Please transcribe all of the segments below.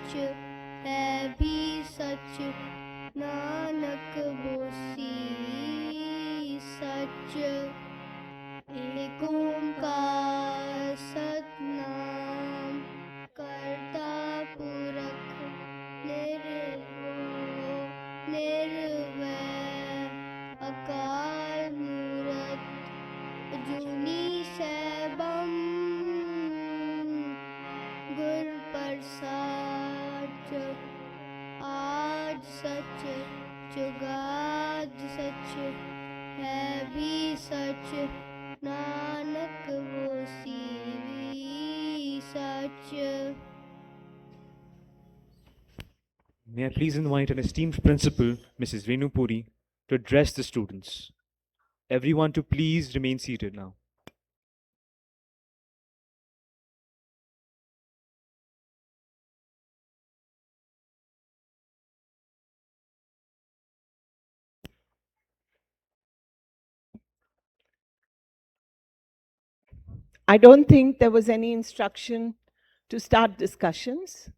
सच है भी सच, नानक होसी सच। एक ओंकार सतनाम, करता पुरख निर्भयो निर्वैर, अकाल मूरत अजूनी सैभम, गुर प्रसाद आज सच, जुगाद सच है भी सच, नानक होसी भी सच। May I please invite an esteemed principal, Mrs. Venupuri, to address the students. Everyone to please remain seated now. I don't think there was any instruction to start discussions.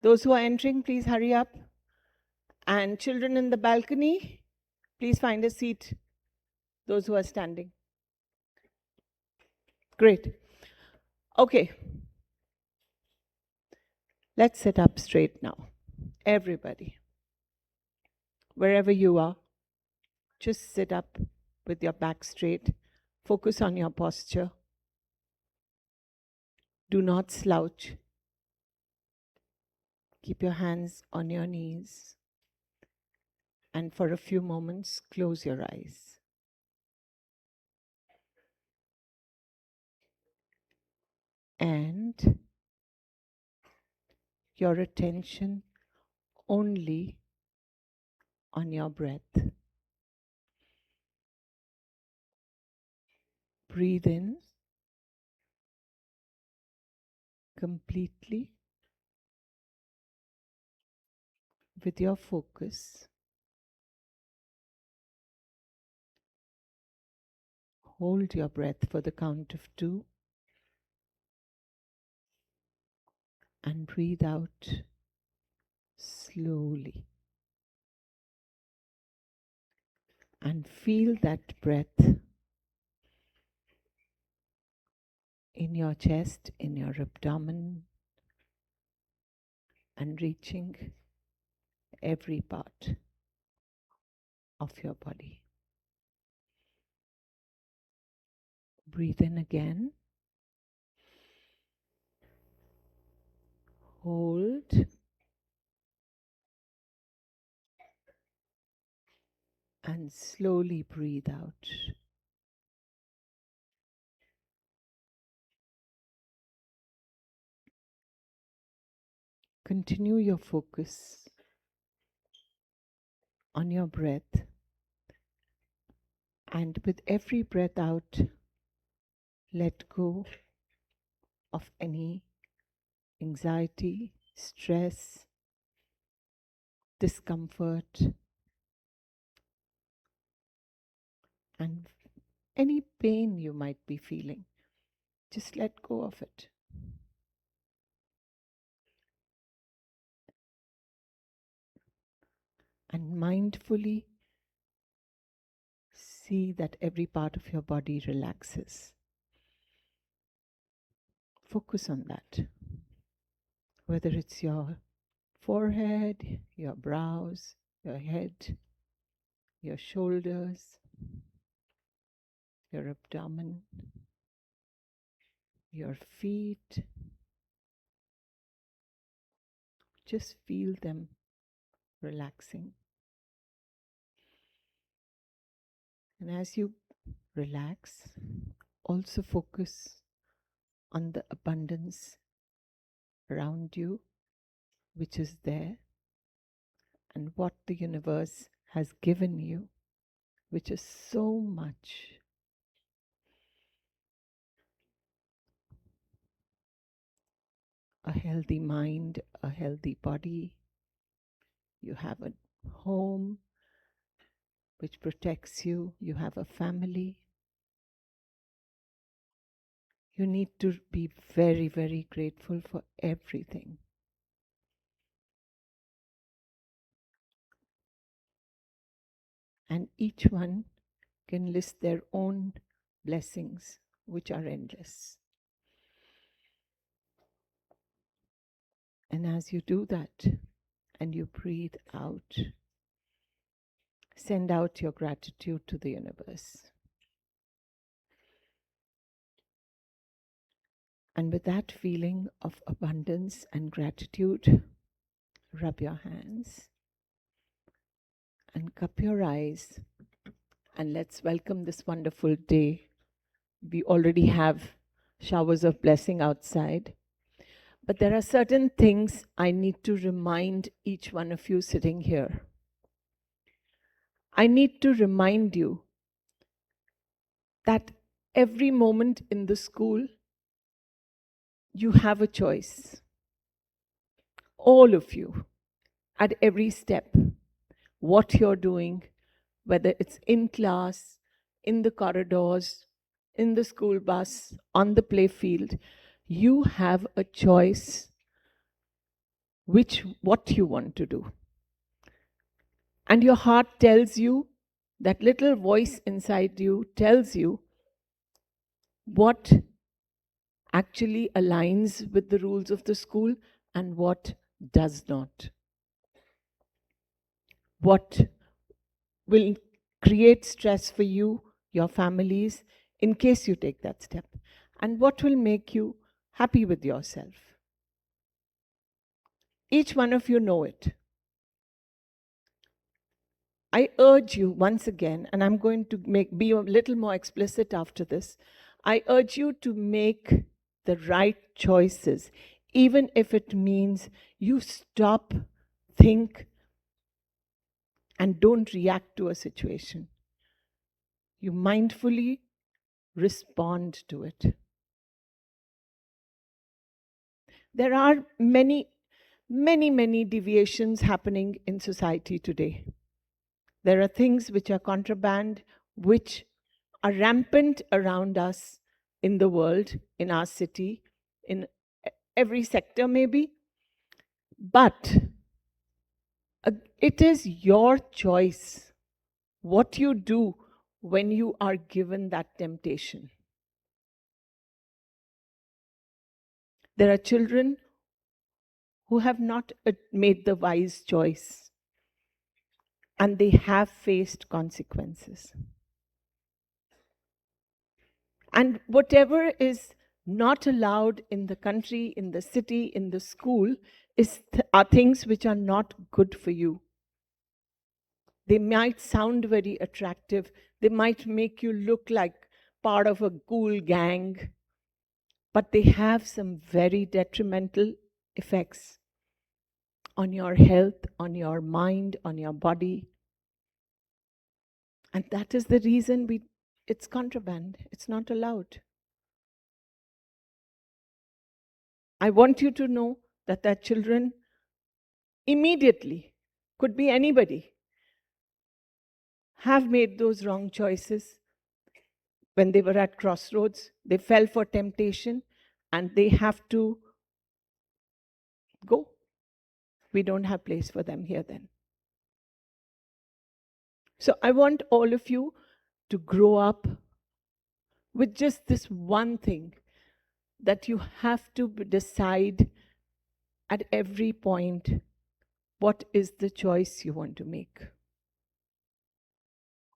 Those who are entering, please hurry up. And children in the balcony, please find a seat. Those who are standing. Great. Okay. Let's sit up straight now. Everybody. Wherever you are, just sit up with your back straight. Focus on your posture. Do not slouch. Keep your hands on your knees. And for a few moments, close your eyes. And your attention only on your breath. Breathe in completely with your focus. Hold your breath for the count of 2 and breathe out slowly. And feel that breath in your chest, in your abdomen, and reaching every part of your body. Breathe in again. Hold. And slowly breathe out. Continue your focus on your breath, and with every breath out, let go of any anxiety, stress, discomfort, and any pain you might be feeling. Just let go of it. And mindfully see that every part of your body relaxes. Focus on that. Whether it's your forehead, your brows, your head, your shoulders, your abdomen, your feet. Just feel them relaxing. And as you relax, also focus on the abundance around you, which is there, and what the universe has given you, which is so much. A healthy mind, a healthy body. You have a home which protects you. You have a family. You need to be very, very grateful for everything. And each one can list their own blessings, which are endless. And as you do that, and you breathe out, send out your gratitude to the universe. And with that feeling of abundance and gratitude, rub your hands and cup your eyes, and let's welcome this wonderful day. We already have showers of blessing outside, but there are certain things I need to remind each one of you sitting here. I need to remind you that every moment in the school, you have a choice. All of you, at every step, what you're doing, whether it's in class, in the corridors, in the school bus, on the play field, you have a choice what you want to do. And your heart tells you, that little voice inside you tells you what actually aligns with the rules of the school and what does not. What will create stress for you, your families, in case you take that step, and what will make you happy with yourself. Each one of you know it. I urge you once again, and I'm going to be a little more explicit after this. I urge you to make the right choices, even if it means you stop, think, and don't react to a situation. You mindfully respond to it. There are many deviations happening in society today. There are things which are contraband, which are rampant around us in the world, in our city, in every sector maybe. But it is your choice what you do when you are given that temptation. There are children who have not made the wise choice, and they have faced consequences. And whatever is not allowed in the country, in the city, in the school, are things which are not good for you. They might sound very attractive. They might make you look like part of a cool gang, but they have some very detrimental effects on your health, on your mind, on your body. And that is the reason it's contraband. It's not allowed. I want you to know that children immediately, could be anybody, have made those wrong choices when they were at crossroads. They fell for temptation and they have to go. We don't have place for them here then. So I want all of you to grow up with just this one thing, that you have to decide at every point what is the choice you want to make.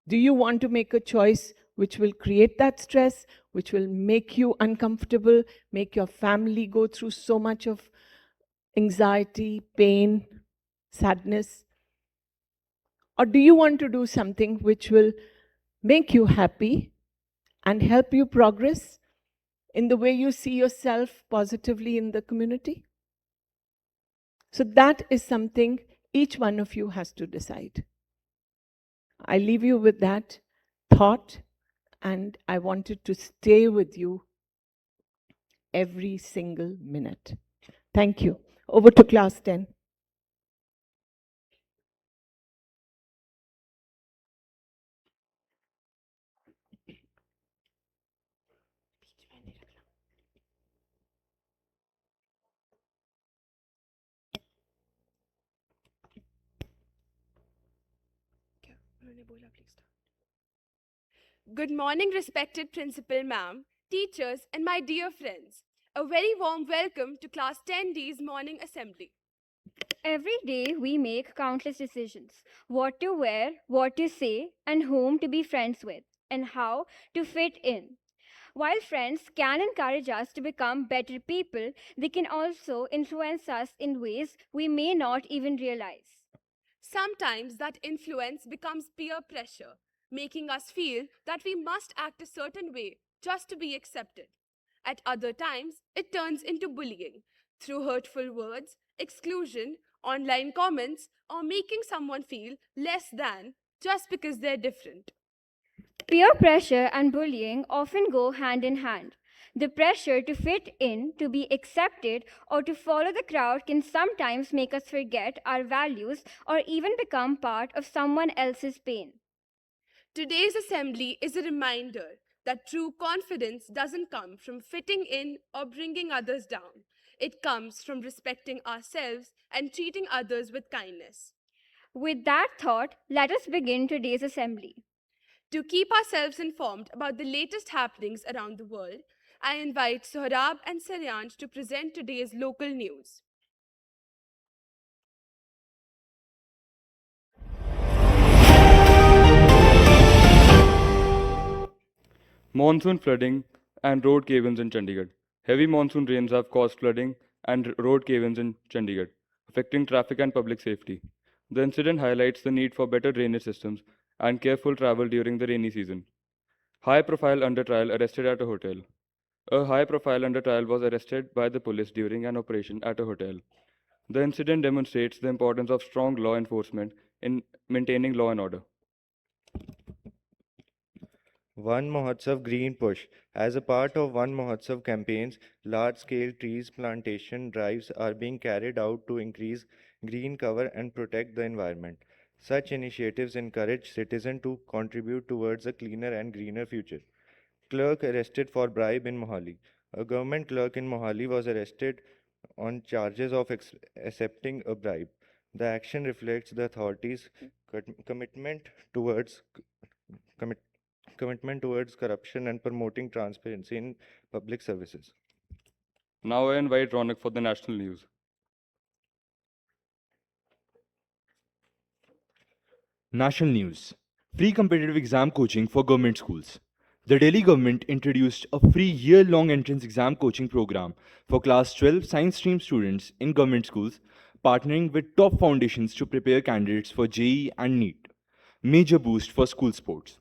Do you want to make a choice which will create that stress, which will make you uncomfortable, make your family go through so much of anxiety, pain, sadness? Or do you want to do something which will make you happy and help you progress in the way you see yourself positively in the community? So that is something each one of you has to decide. I leave you with that thought, and I wanted to stay with you every single minute. Thank you. Over to class 10. Good morning, respected Principal Ma'am, teachers, and my dear friends. A very warm welcome to Class 10D's morning assembly. Every day we make countless decisions: what to wear, what to say, and whom to be friends with, and how to fit in. While friends can encourage us to become better people, they can also influence us in ways we may not even realize. Sometimes that influence becomes peer pressure, making us feel that we must act a certain way just to be accepted. At other times, it turns into bullying through hurtful words, exclusion, online comments, or making someone feel less than just because they're different. Peer pressure and bullying often go hand in hand. The pressure to fit in, to be accepted, or to follow the crowd can sometimes make us forget our values or even become part of someone else's pain. Today's assembly is a reminder that true confidence doesn't come from fitting in or bringing others down. It comes from respecting ourselves and treating others with kindness. With that thought, let us begin today's assembly. To keep ourselves informed about the latest happenings around the world, I invite Sohrab and Saryanj to present today's local news. Monsoon flooding and road cave-ins in Chandigarh. Heavy monsoon rains have caused flooding and road cave-ins in Chandigarh, affecting traffic and public safety. The incident highlights the need for better drainage systems and careful travel during the rainy season. High-profile under trial arrested at a hotel. A high-profile under trial was arrested by the police during an operation at a hotel. The incident demonstrates the importance of strong law enforcement in maintaining law and order. One Mahotsav Green Push. As a part of One Mahotsav campaigns, large-scale trees plantation drives are being carried out to increase green cover and protect the environment. Such initiatives encourage citizens to contribute towards a cleaner and greener future. Clerk arrested for bribe in Mohali. A government clerk in Mohali was arrested on charges of accepting a bribe. The action reflects the authorities' commitment towards commit, commitment towards corruption and promoting transparency in public services. Now I invite Ronak for the national news. National news. Free competitive exam coaching for government schools. The Delhi government introduced a free year-long entrance exam coaching program for class 12 science stream students in government schools, partnering with top foundations to prepare candidates for JEE and NEET. Major boost for school sports.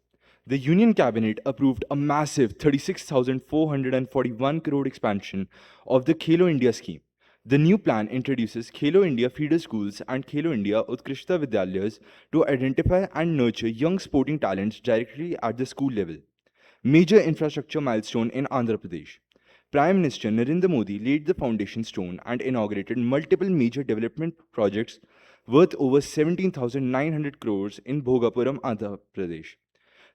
The Union Cabinet approved a massive 36,441 crore expansion of the Khelo India scheme. The new plan introduces Khelo India feeder schools and Khelo India Utkrishta Vidyalayas to identify and nurture young sporting talents directly at the school level. Major infrastructure milestone in Andhra Pradesh. Prime Minister Narendra Modi laid the foundation stone and inaugurated multiple major development projects worth over 17,900 crores in Bhogapuram, Andhra Pradesh.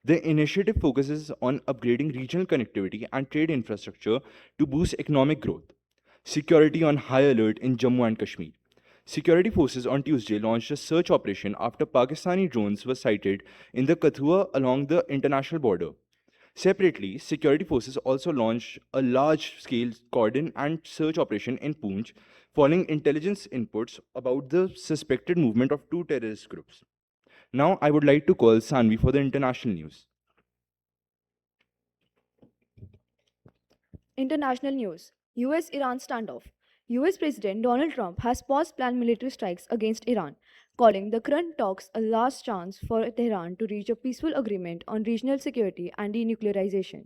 The initiative focuses on upgrading regional connectivity and trade infrastructure to boost economic growth. Security on high alert in Jammu and Kashmir. Security forces on Tuesday launched a search operation after Pakistani drones were sighted in the Kathua along the international border. Separately, security forces also launched a large-scale cordon and search operation in Poonch following intelligence inputs about the suspected movement of two terrorist groups. Now, I would like to call Sanvi for the international news. International news. US Iran standoff. US President Donald Trump has paused planned military strikes against Iran, calling the current talks a last chance for Tehran to reach a peaceful agreement on regional security and denuclearization.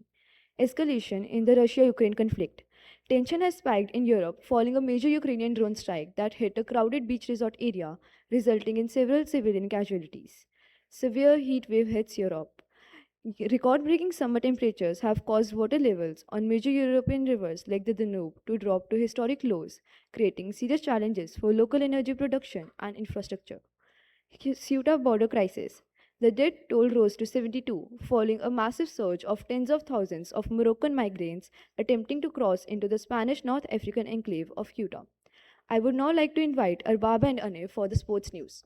Escalation in the Russia Ukraine conflict. Tension has spiked in Europe following a major Ukrainian drone strike that hit a crowded beach resort area, resulting in several civilian casualties. Severe heat wave hits Europe. Record breaking summer temperatures have caused water levels on major European rivers like the Danube to drop to historic lows, creating serious challenges for local energy production and infrastructure. Ceuta border crisis. The death toll rose to 72, following a massive surge of tens of thousands of Moroccan migrants attempting to cross into the Spanish North African enclave of Ceuta. I would now like to invite Arbaba and Ane for the sports news.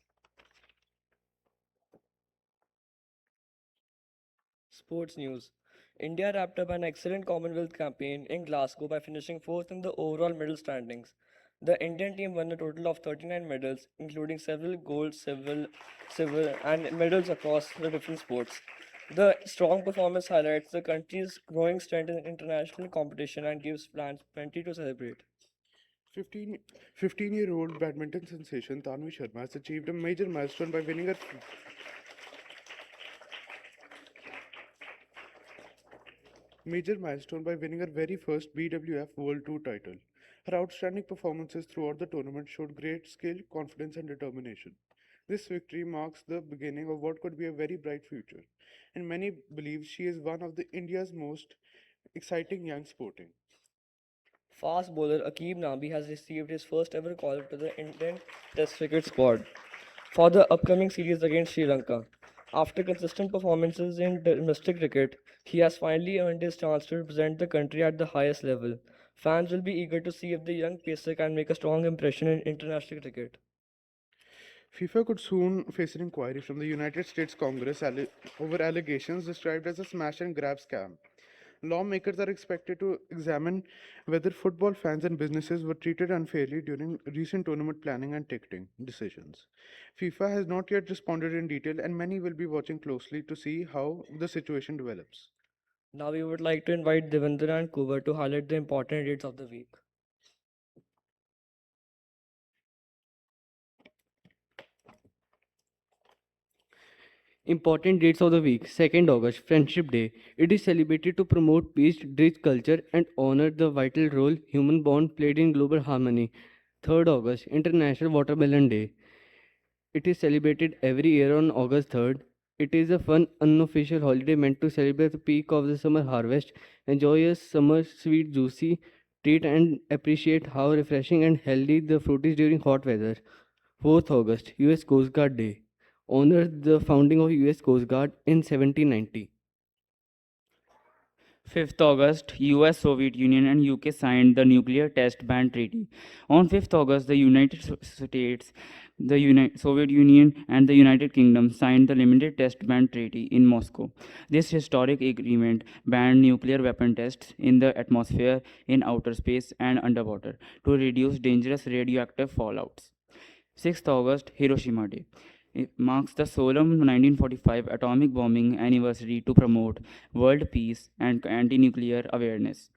sports news. India wrapped up an excellent Commonwealth campaign in Glasgow by finishing fourth in the overall medal standings. The Indian team won a total of 39 medals, including several gold, silver, and medals across the different sports. The strong performance highlights the country's growing strength in international competition and gives fans plenty to celebrate. 15, 15-year-old badminton sensation Tanvi Sharma has achieved a major milestone by winning her very first BWF World Tour title. Her outstanding performances throughout the tournament showed great skill, confidence, and determination. This victory marks the beginning of what could be a very bright future, and many believe she is one of the India's most exciting young sporting. Fast bowler Akib Nabi has received his first ever call to the Indian Test cricket squad for the upcoming series against Sri Lanka. After consistent performances in domestic cricket, he has finally earned his chance to represent the country at the highest level. Fans will be eager to see if the young pacer can make a strong impression in international cricket. FIFA could soon face an inquiry from the United States Congress over allegations described as a smash and grab scam. Lawmakers are expected to examine whether football fans and businesses were treated unfairly during recent tournament planning and ticketing decisions. FIFA has not yet responded in detail, and many will be watching closely to see how the situation develops. Now we would like to invite Devendra and Kuber to highlight the important dates of the week. Important dates of the week: 2nd August, Friendship Day. It is celebrated to promote peace, bridge culture, and honor the vital role human bond played in global harmony. 3rd August, International Watermelon Day. It is celebrated every year on August 3rd. It is a fun, unofficial holiday meant to celebrate the peak of the summer harvest. Enjoy a summer sweet, juicy treat and appreciate how refreshing and healthy the fruit is during hot weather. 4th August, US Coast Guard Day. Honor the founding of US Coast Guard in 1790. 5th August, US, Soviet Union and UK signed the Nuclear Test Ban Treaty. On 5th August, the United States, the Soviet Union and the United Kingdom signed the Limited Test Ban Treaty in Moscow. This historic agreement banned nuclear weapon tests in the atmosphere, in outer space and underwater to reduce dangerous radioactive fallouts. 6th August, Hiroshima Day. It marks the solemn 1945 atomic bombing anniversary to promote world peace and anti-nuclear awareness.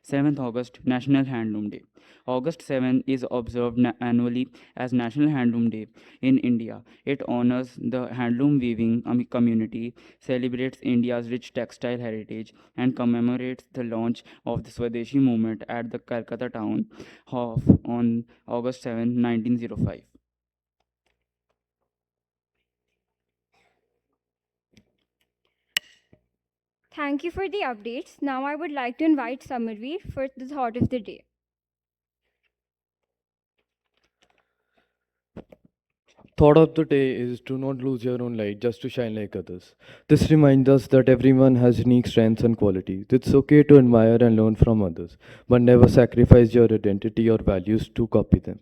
7th August, National Handloom Day. August 7 is observed annually as National Handloom Day in India. It honors the handloom weaving community, celebrates India's rich textile heritage, and commemorates the launch of the Swadeshi movement at the Calcutta town hall on August 7, 1905. Thank you for the updates. Now I would like to invite Samarveer for the thought of the day. Thought of the day is to not lose your own light just to shine like others. This reminds us that everyone has unique strengths and qualities. It's okay to admire and learn from others, but never sacrifice your identity or values to copy them.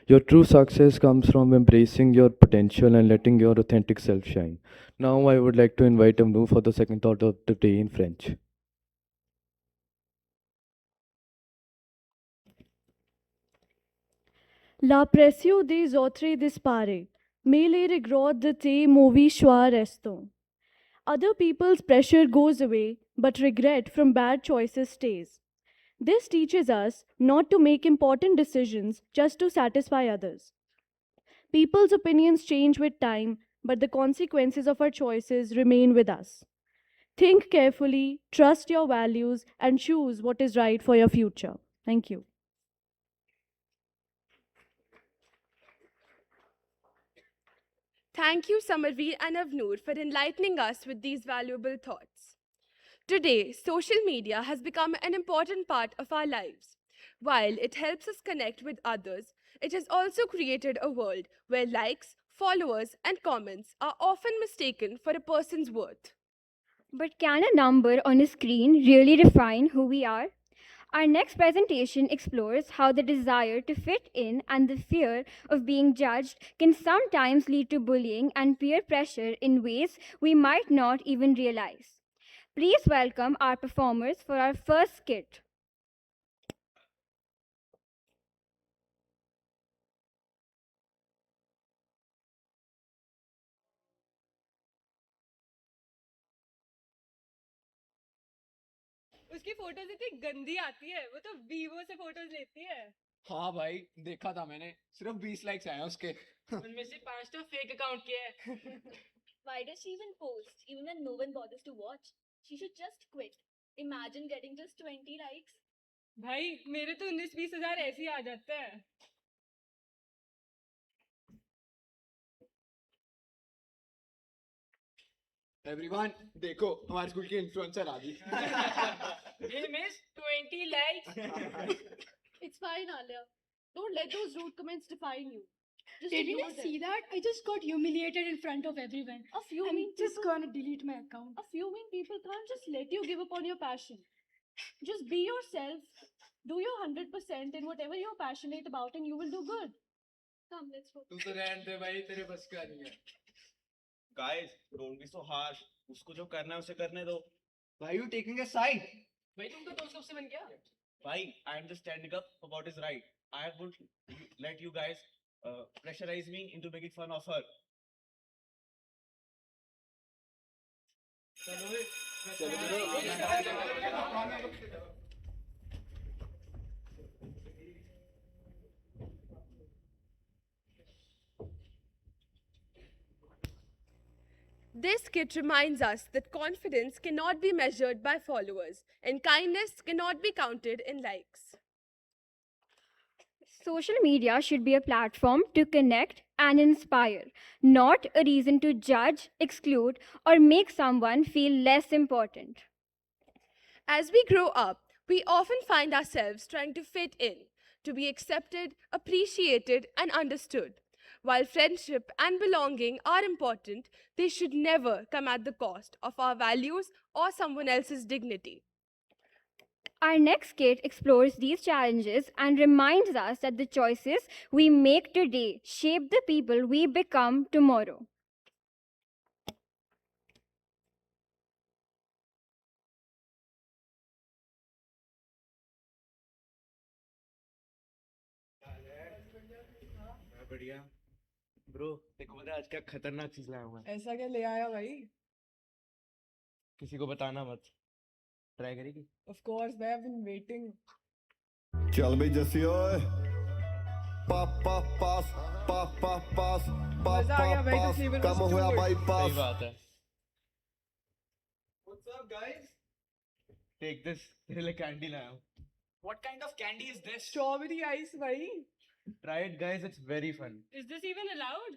Your true success comes from embracing your potential and letting your authentic self shine. Now I would like to invite Amnu for the second thought of the day in French. L'apprécio des autres disparaît, mais les regrets de tes mauvais choix restent. Other people's pressure goes away, but regret from bad choices stays. This teaches us not to make important decisions just to satisfy others. People's opinions change with time, but the consequences of our choices remain with us. Think carefully, trust your values, and choose what is right for your future. Thank you. Thank you, Samarveer and Avnoor, for enlightening us with these valuable thoughts. Today, social media has become an important part of our lives. While it helps us connect with others, it has also created a world where likes, followers, and comments are often mistaken for a person's worth. But can a number on a screen really define who we are? Our next presentation explores how the desire to fit in and the fear of being judged can sometimes lead to bullying and peer pressure in ways we might not even realize. Please welcome our performers for our first skit. उसकी photos इतनी गंदी आती है, वो तो Vivo से photos लेती है। हाँ भाई, देखा था मैंने, सिर्फ 20 लाइक्स आए हैं उसके। उनमें से 5 तो फेक अकाउंट के हैं। Why does she even post, even when no one bothers to watch? She should just quit. Imagine getting just 20 likes. भाई मेरे तो 19-20 हजार ऐसे ही आ जाते हैं। एवरीवन देखो, हमारे स्कूल की इन्फ्लुएंसर आ गई। ये miss 20 likes। It's fine, Alia. Don't let those rude comments define you. Just Did you ignore not them. see that? I just got humiliated in front of everyone. A few I'm mean just people, gonna delete my account. a few mean people can't just let you give up on your passion. Just be yourself. Do your 100% in whatever you're passionate about, and you will do good. Come, let's go. तू तो रहने दे भाई, तेरे बस का नहीं है। Guys, don't be so harsh. उसको जो करना है उसे करने दो. Why are you taking a side? भाई तुम तो दोस्त कब से बन गया? Why? I am just standing up for what is right. I won't let you guys pressurize me into making fun of her. This skit reminds us that confidence cannot be measured by followers and kindness cannot be counted in likes. Social media should be a platform to connect and inspire, not a reason to judge, exclude, or make someone feel less important. As we grow up, we often find ourselves trying to fit in, to be accepted, appreciated, and understood. While friendship and belonging are important, they should never come at the cost of our values or someone else's dignity. Our next skit explores these challenges and reminds us that the choices we make today shape the people we become tomorrow. बढ़िया. Bro, देखो पता है आज क्या खतरनाक चीज लाया हूँ मैं. ऐसा क्या ले आया भाई? किसी को बताना मत. ट्राई करेगी? Of course, I have been waiting. चल बे जस्सी ओए पास पास पास पास पास पास पास मजा आ गया भाई, पास तो flavor कम was होया too भाई good. पास. सही बात है. What's up, guys? Take this. तेरे लिए कैंडी लाया हूँ. What kind of candy is this? Strawberry ice भाई. Try it guys, it's very fun. Is this even allowed?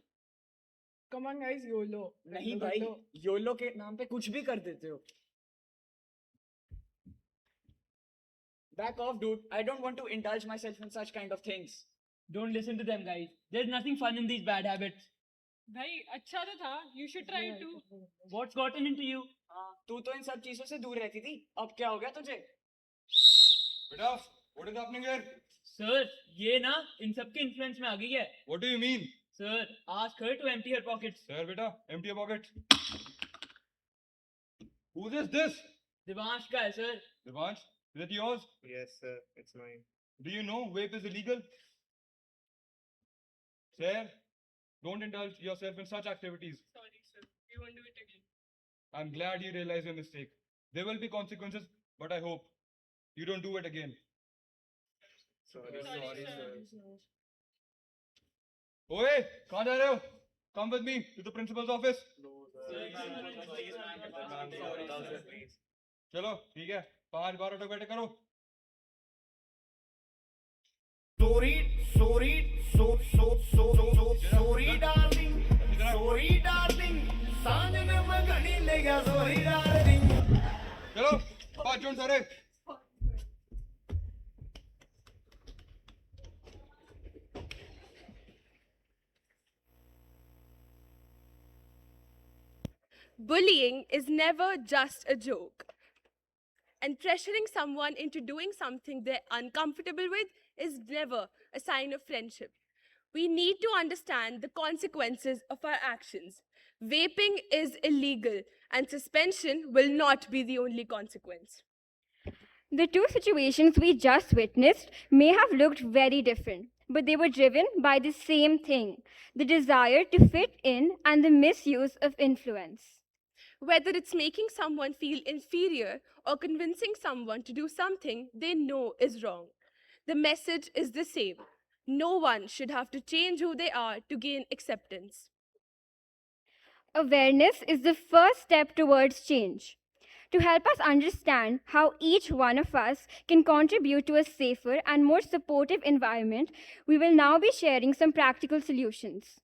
Come on guys, YOLO. नहीं भाई, योलो के नाम पे कुछ भी कर देते हो. Back off, dude. I don't want to indulge myself in such kind of things. Don't listen to them, guys. There's nothing fun in these bad habits. भाई अच्छा तो था. You should try it too. What's gotten into you? हाँ, तू तो इन सब चीजों से दूर रहती थी. अब क्या हो गया तुझे? बेटा, what is happening here? Sir, ये ना इन सब के influence में आ गई है. What do you mean? Sir, ask her to empty her pockets. Sir, बेटा, empty your pockets. Whose is this? Devansh का है, sir. Devansh, is it yours? Yes sir, it's mine. Do you know vape is illegal? Sir, don't indulge yourself in such activities. Sorry sir, we won't do it again. I'm glad you realize your mistake. There will be consequences, but I hope you don't do it again. Sorry sir. Oye, कहाँ जा रहे हो? Come with me to the principal's office. चलो, ठीक है. 5 बार auto बैठे करो. Sorry darling सांझ में मैं घड़ी ले गया sorry darling. चलो, 5 जन सारे. Bullying is never just a joke. And pressuring someone into doing something they're uncomfortable with is never a sign of friendship. We need to understand the consequences of our actions. Vaping is illegal, and suspension will not be the only consequence. The two situations we just witnessed may have looked very different, but they were driven by the same thing: the desire to fit in and the misuse of influence. Whether it's making someone feel inferior or convincing someone to do something they know is wrong, the message is the same. No one should have to change who they are to gain acceptance. Awareness is the first step towards change. To help us understand how each one of us can contribute to a safer and more supportive environment, we will now be sharing some practical solutions.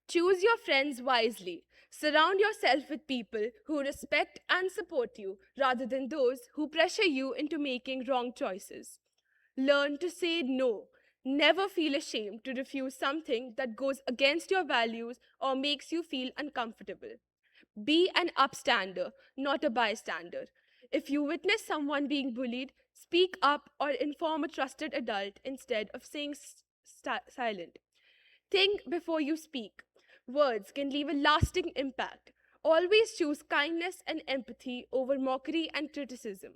Choose your friends wisely. Surround yourself with people who respect and support you rather than those who pressure you into making wrong choices. Learn to say no. Never feel ashamed to refuse something that goes against your values or makes you feel uncomfortable. Be an upstander, not a bystander. If you witness someone being bullied, speak up or inform a trusted adult instead of staying silent. Think before you speak. Words can leave a lasting impact. Always choose kindness and empathy over mockery and criticism.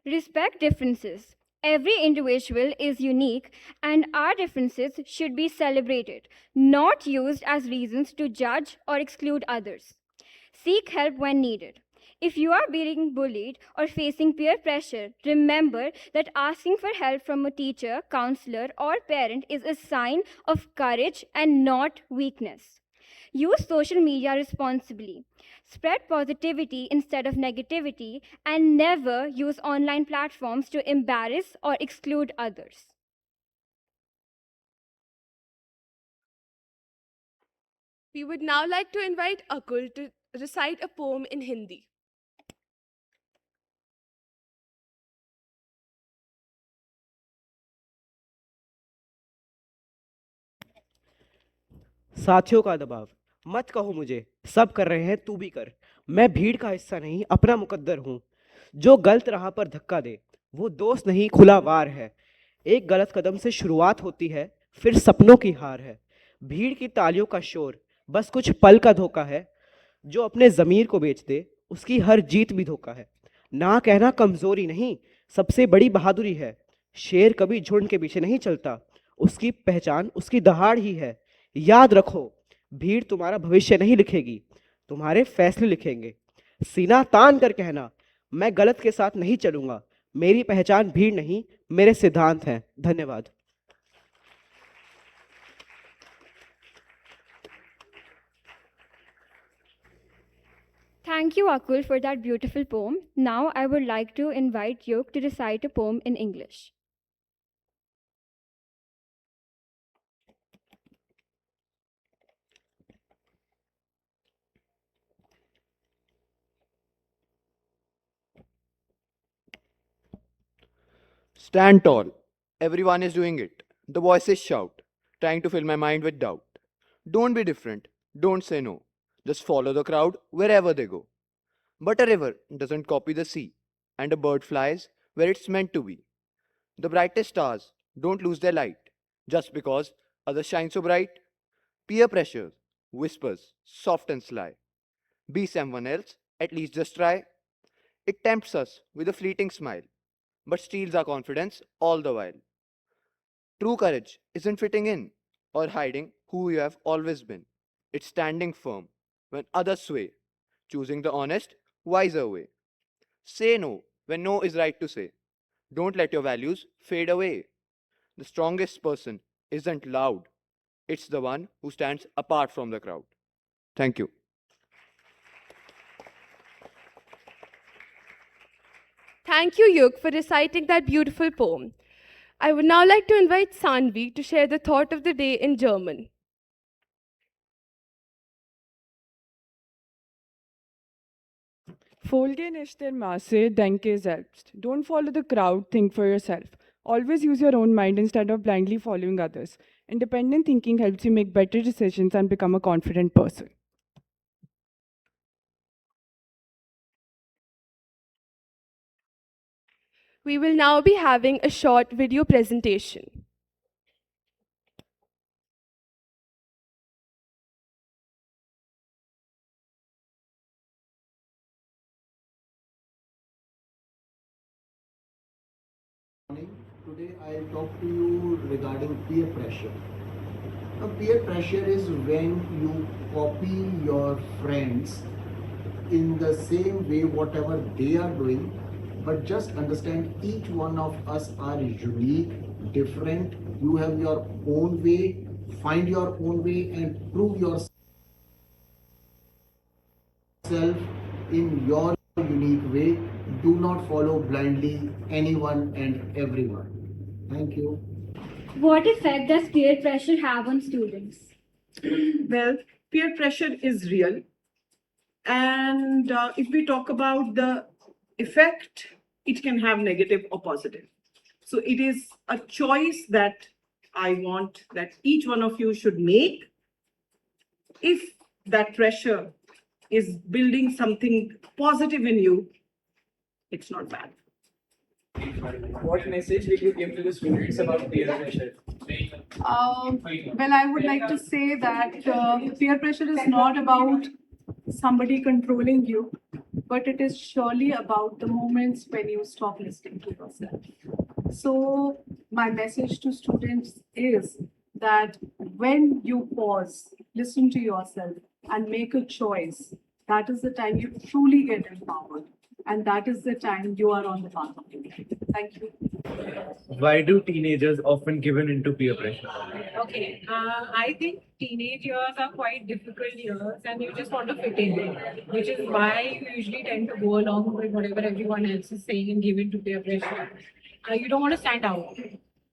Respect differences. Every individual is unique, and our differences should be celebrated, not used as reasons to judge or exclude others. Seek help when needed. If you are being bullied or facing peer pressure, remember that asking for help from a teacher, counselor, or parent is a sign of courage and not weakness. Use social media responsibly. Spread positivity instead of negativity, and never use online platforms to embarrass or exclude others. We would now like to invite Akul to recite a poem in Hindi. साथियों का दबाव। मत कहो मुझे, सब कर रहे हैं तू भी कर। मैं भीड़ का हिस्सा नहीं, अपना मुकद्दर हूँ। जो गलत राह पर धक्का दे वो दोस्त नहीं, खुला वार है। एक गलत कदम से शुरुआत होती है, फिर सपनों की हार है। भीड़ की तालियों का शोर बस कुछ पल का धोखा है। जो अपने ज़मीर को बेच दे उसकी हर जीत भी धोखा है। ना कहना कमज़ोरी नहीं, सबसे बड़ी बहादुरी है। शेर कभी झुंड के पीछे नहीं चलता, उसकी पहचान उसकी दहाड़ ही है। याद रखो, भीड़ तुम्हारा भविष्य नहीं लिखेगी, तुम्हारे फैसले लिखेंगे। सीना तान कर कहना, मैं गलत के साथ नहीं चलूंगा। मेरी पहचान भीड़ नहीं, मेरे सिद्धांत हैं। धन्यवाद। Thank you, Akul, for that beautiful poem. Now I would like to invite Yog to recite a poem in English. Stand tall. Everyone is doing it. The voices shout, trying to fill my mind with doubt. Don't be different. Don't say no. Just follow the crowd wherever they go. But a river doesn't copy the sea, and a bird flies where it's meant to be. The brightest stars don't lose their light just because others shine so bright. Peer pressure whispers, soft and sly. Be someone else, at least just try. It tempts us with a fleeting smile, but steals our confidence all the while. True courage isn't fitting in or hiding who you have always been. It's standing firm when others sway, choosing the honest, wiser way. Say no when no is right to say. Don't let your values fade away. The strongest person isn't loud, it's the one who stands apart from the crowd. Thank you. Thank you, Yug, for reciting that beautiful poem. I would now like to invite Sanvi to share the thought of the day in German. Folge nicht der Masse, denke selbst. Don't follow the crowd, think for yourself. Always use your own mind instead of blindly following others. Independent thinking helps you make better decisions and become a confident person. We will now be having a short video presentation. Today I'll talk to you regarding peer pressure. Now, peer pressure is when you copy your friends in the same way, whatever they are doing, but just understand each one of us are unique, different. You have your own way, find your own way, and prove yourself in your unique way. Do not follow blindly anyone and everyone. Thank you. What effect does peer pressure have on students? Well, peer pressure is real. And if we talk about the effect, it can have negative or positive. So it is a choice that I want that each one of you should make. If that pressure is building something positive in you, it's not bad. What message will you give to the students about peer pressure? Well, I would like to say that peer pressure is not about somebody controlling you, but it is surely about the moments when you stop listening to yourself. So, my message to students is that when you pause, listen to yourself, and make a choice, that is the time you truly get empowered. And that is the time you are on the path of duty. Thank you. Why do teenagers often given into peer pressure? Okay, I think teenage years are quite difficult years and you just want to fit in, which is why you usually tend to go along with whatever everyone else is saying and give in to peer pressure. You don't want to stand out.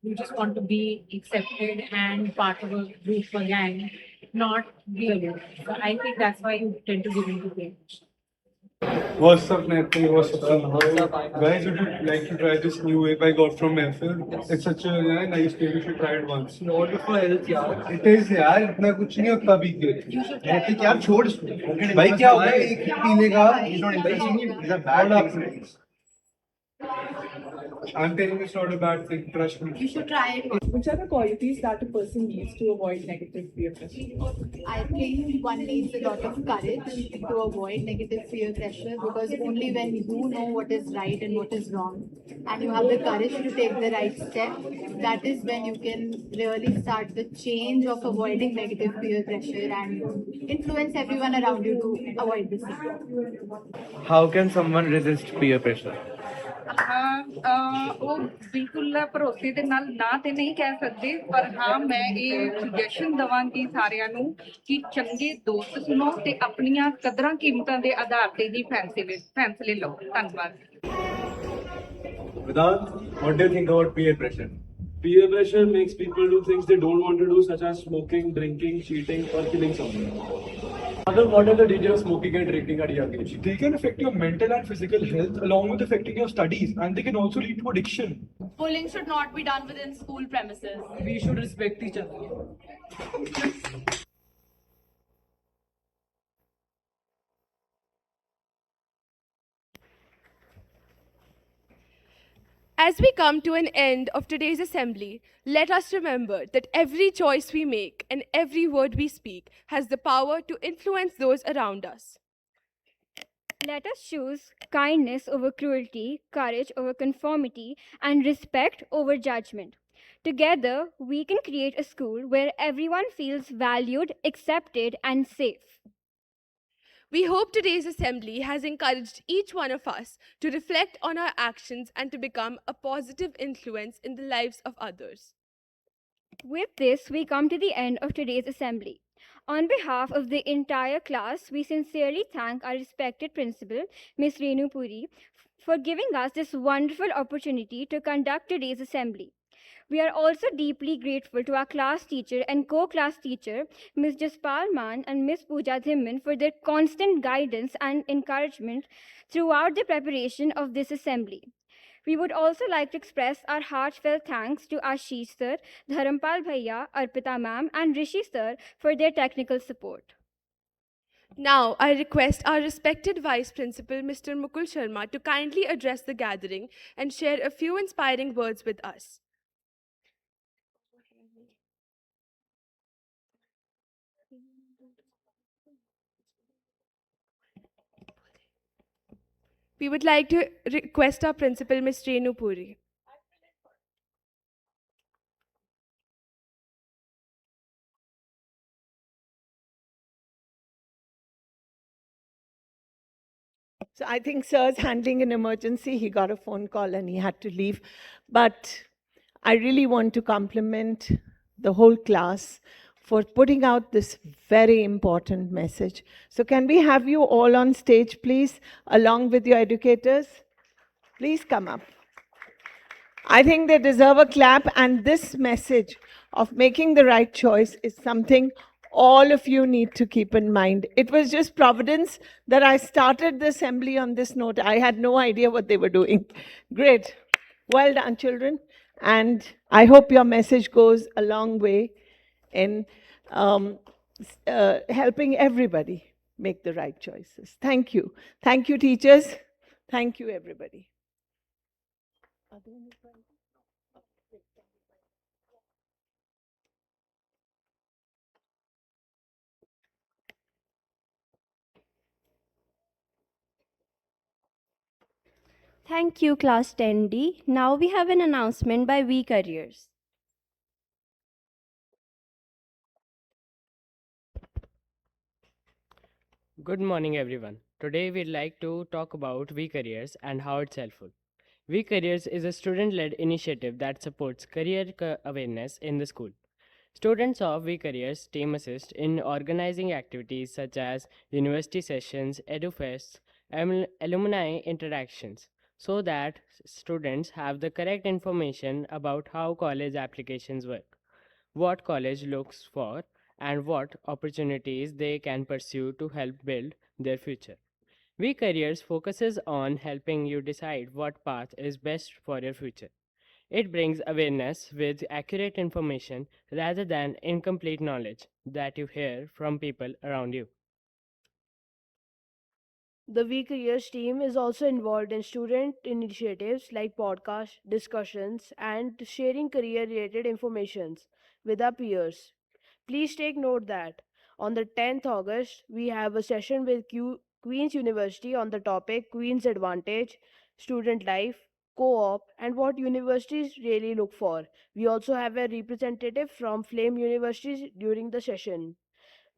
You just want to be accepted and part of a group, a gang, not be alone. So I think that's why you tend to give in to peer pressure. What's up, Nathan? What's up, Sunil? Guys, would you like to try this new vape I got from Mehfil? It's such a nice vape, you should try it once. No, good for health, यार. It is, यार. इतना कुछ नहीं होता P के. Nathan, यार छोड़ इसको. भाई क्या होगा? एक ही पी लेगा. He's not interested. These are bad things. I'm telling you, it's not a bad thing. Trust me. You should try it. Which are the qualities that a person needs to avoid negative peer pressure? I think one needs a lot of courage to avoid negative peer pressure because only when you know what is right and what is wrong and you have the courage to take the right step, that is when you can really start the change of avoiding negative peer pressure and influence everyone around you to avoid the same. How can someone resist peer pressure? ਉਹ ਬਿਲਕੁਲ ਭਰੋਸੇ ਦੇ ਨਾਲ ਨਾ ਤੇ ਨਹੀਂ ਕਹਿ ਸਕਦੇ ਪਰ ਹਾਂ ਮੈਂ ਇਹ ਸੁਜੈਸ਼ਨ ਦਵਾਂਗੀ ਸਾਰਿਆਂ ਨੂੰ ਕਿ ਚੰਗੇ ਦੋਸਤ ਸੁਣੋ ਤੇ ਆਪਣੀਆਂ ਕਦਰਾਂ ਕੀਮਤਾਂ ਦੇ ਆਧਾਰ ਤੇ ਹੀ ਫੈਸਲੇ ਲਓ ਧੰਨਵਾਦ Vedant, what do you think about peer pressure? Peer pressure makes people do things they don't want to do, such as smoking, drinking, cheating, or killing someone. Other, what are the dangers of smoking and drinking at a young age? They can affect your mental and physical health along with affecting your studies, and they can also lead to addiction. Bullying should not be done within school premises. We should respect each other. As we come to an end of today's assembly, let us remember that every choice we make and every word we speak has the power to influence those around us. Let us choose kindness over cruelty, courage over conformity, and respect over judgment. Together, we can create a school where everyone feels valued, accepted, and safe. We hope today's assembly has encouraged each one of us to reflect on our actions and to become a positive influence in the lives of others. With this, we come to the end of today's assembly. On behalf of the entire class, we sincerely thank our respected principal, Ms. Renu Puri, for giving us this wonderful opportunity to conduct today's assembly. We are also deeply grateful to our class teacher and co-class teacher, Ms. Jaspal Man and Ms. Pooja Dhimman, for their constant guidance and encouragement throughout the preparation of this assembly. We would also like to express our heartfelt thanks to Ashish sir, Dharampal Bhaiya, Arpita ma'am, and Rishi sir for their technical support. Now, I request our respected Vice Principal, Mr. Mukul Sharma, to kindly address the gathering and share a few inspiring words with us. We would like to request our principal, Ms. Renu Puri. So I think sir's handling an emergency. He got a phone call and he had to leave. But I really want to compliment the whole class for putting out this very important message. So can we have you all on stage, please, along with your educators? Please come up. I think they deserve a clap, and this message of making the right choice is something all of you need to keep in mind. It was just providence that I started the assembly on this note. I had no idea what they were doing. Great. Well done, children. And I hope your message goes a long way in helping everybody make the right choices. Thank you. Thank you, teachers. Thank you, everybody. Thank you, Class 10D. Now we have an announcement by We Careers. Good morning, everyone. Today we'd like to talk about We Careers and how it's helpful. We Careers is a student-led initiative that supports career awareness in the school. Students of We Careers team assist in organizing activities such as university sessions, edufests, alumni interactions, so that students have the correct information about how college applications work, what college looks for, and what opportunities they can pursue to help build their future. We Careers focuses on helping you decide what path is best for your future. It brings awareness with accurate information rather than incomplete knowledge that you hear from people around you. The We Careers team is also involved in student initiatives like podcasts, discussions, and sharing career related informations with our peers. Please take note that on the 10th August, we have a session with Queen's University on the topic Queen's Advantage, Student Life, Co-op, and what universities really look for. We also have a representative from Flame Universities during the session.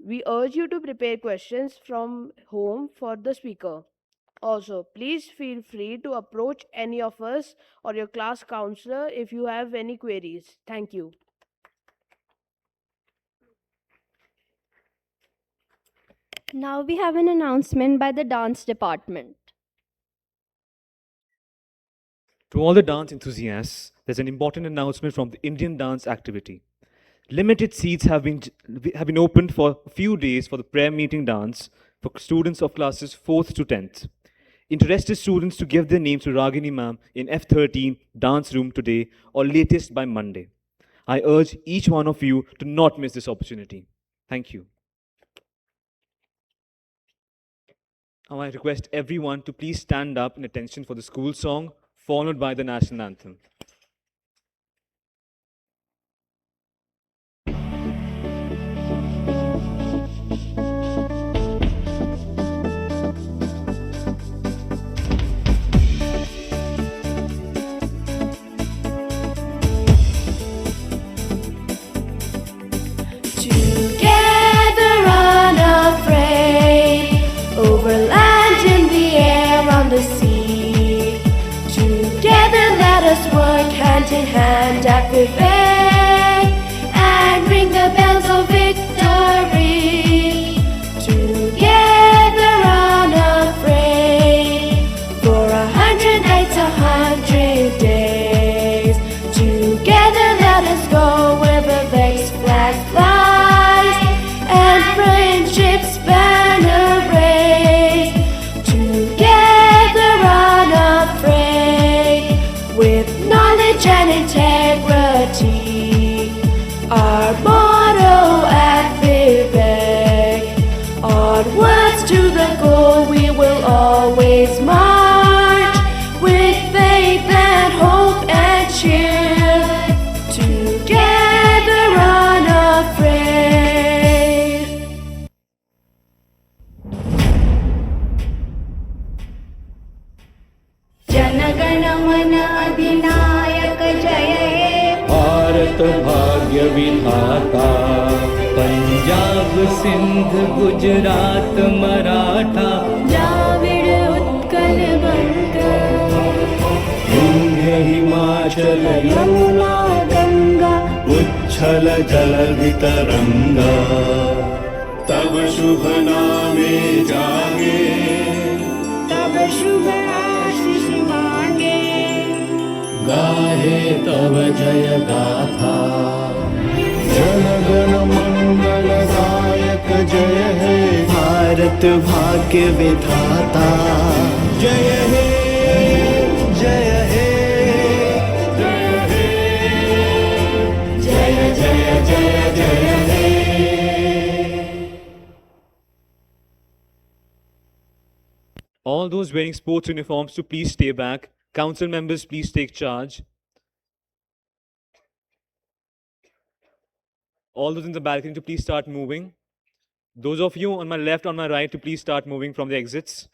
We urge you to prepare questions from home for the speaker. Also, please feel free to approach any of us or your class counselor if you have any queries. Thank you. Now we have an announcement by the dance department. To all the dance enthusiasts, there's an important announcement from the Indian dance activity. Limited seats have been opened for a few days for the prayer meeting dance for students of classes 4th to 10th. Interested students to give their names to Ragini ma'am in F13 dance room today or latest by Monday. I urge each one of you to not miss this opportunity. Thank you. Now I request everyone to please stand up in attention for the school song, followed by the national anthem. Together unafraid, over land, in the air, on the sea. Together let us work hand in hand at Vivek and ring the bells of victory. Together unafraid, for 100 nights, 100 days. Together let us go where Vivek's flag flies and friendship's banner raise. Together unafraid, with knowledge and integrity. Our motto at Vivek, onwards to the goal we will always march, with faith and hope and cheer. Together unafraid. जनगण मन अधिनायक जय हे भारत भाग्य विधाता, पंजाब सिंध गुजरात मराठा, द्राविड़ उत्कल हे हिमाचल यमुना गंगा उच्छल जलधितरंगा तब शुभ नामे जागे तब शुभ आशीष मांगे गाहे तव जय गाथा जनगण मंगलदायक जय हे भारत भाग्य विधाता जय हे जय हे जय जय जय जय हे All those wearing sports uniforms to please stay back. Council members, please take charge. All those in the balcony to please start moving. Those of you on my left, on my right, to please start moving from the exits.